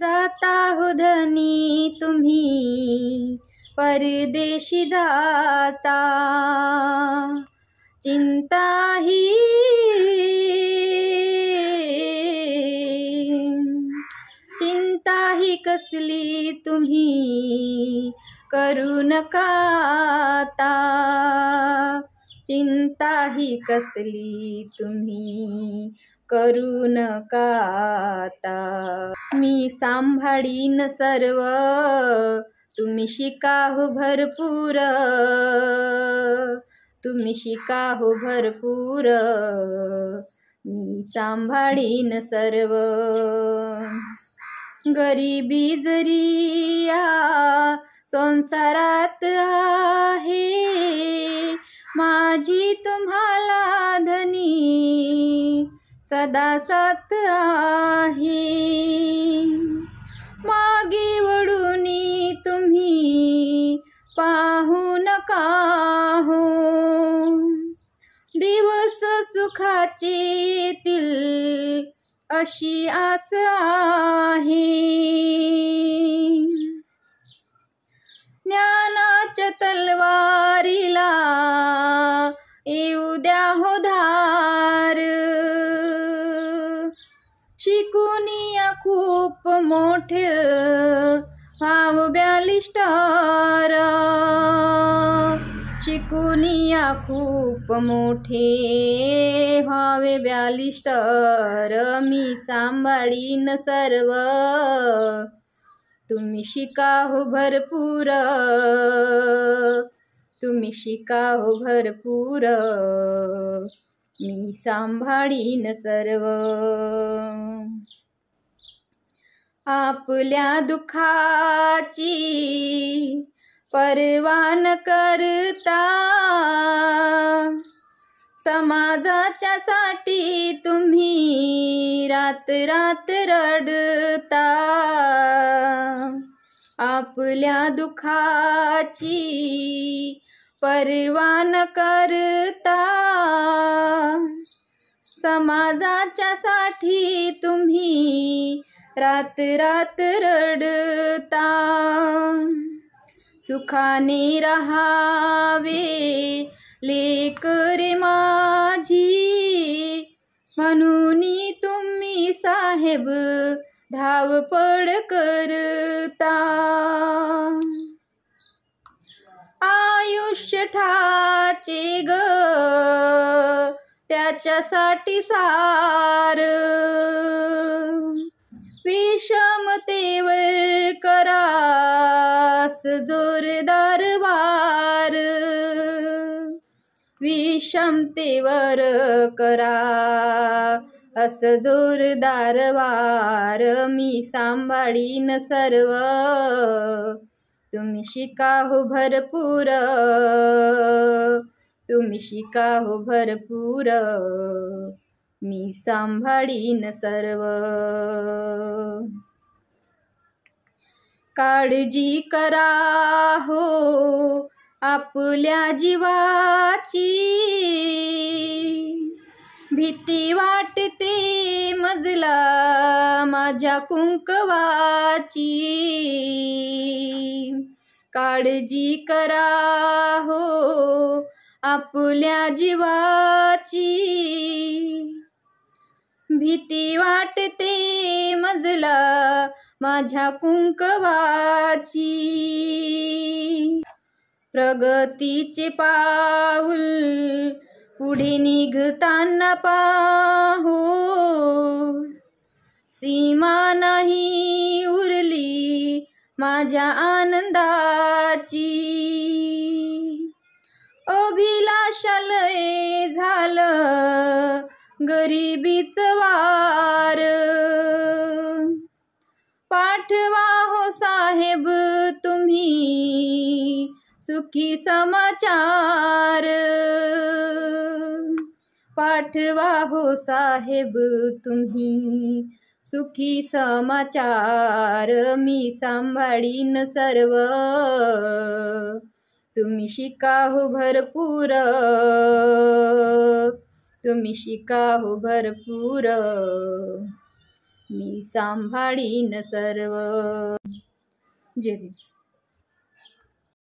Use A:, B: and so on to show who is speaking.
A: जाता हो धनी तुम्ही परदेशी जाता, चिंता ही कसली तुम्ही करू नका आता, चिंता ही कसली तुम्ही करू नका आता. मी सांभाळीन सर्व तुम्ही शिका हो भरपूर, तुम्ही शिका हो भरपूर, मी सांभाळीन सर्व. गरिबी जरी या संसारात आहे, माझी तुम्हाला धनी सदा साथ आहे. मागे वळूनी तुम्ही पाहू नका हो, दिवस सुखाचे येतील अशी आस आहे. ज्ञानाच्या तलवारीला येऊ द्या हो धार, शिकूनिया खूप मोठे व्हाव बॅलिस्टर, शिकूनिया खूप मोठे व्हावे बॅलिस्टर, मी सांभाळीन सर्व तुम्ही शिका हो भरपूर, तुम्ही शिका हो भरपूर, मी सांभाळीन सर्व. आपल्या दुःखाची पर्वा न करता, समाजाच्या साठी तुम्ही रात रात रडता. आपल्या दुःखाची पर्वा न करता, समाजाच्या साठी तुम्ही रात रात रडता. सुखाने रहावे लेकरे माझी, म्हणून तुम्ही साहेब धावपळ करता. आयुष्य ठाचे ग त्याच्यासाठी सार, विषमतेवर करास जोरदार वार, विषमतेवर करा अस जोरदार वार, मी सांभाळीन सर्व तुम्ही शिका हो भरपूर, तुम्ही शिका हो भरपूर, मी सांभाळीन सर्व. काळजी करा हो आपल्या जीवाची, भीती वाटते मजला माझ्या कुंकवाची. काळजी करा हो आपल्या जीवाची, भीती वाटते मजला माझ्या कुंकवाची. प्रगतीचे पाऊल पुढे निघताना पाहू, सीमा नाही उरली माझ्या आनंदाची. अभिलाषालय झालं गरिबीचं वार, पाठवा हो साहेब तुम्ही सुखी समाचार, पाठवा हो साहेब तुम्ही सुखी समाचार, मी सांभाळीन सर्व तुम्ही शिका हो भरपूर, तुम्ही शिका हो भरपूर, मी सांभाळीन सर्व. जय भीम.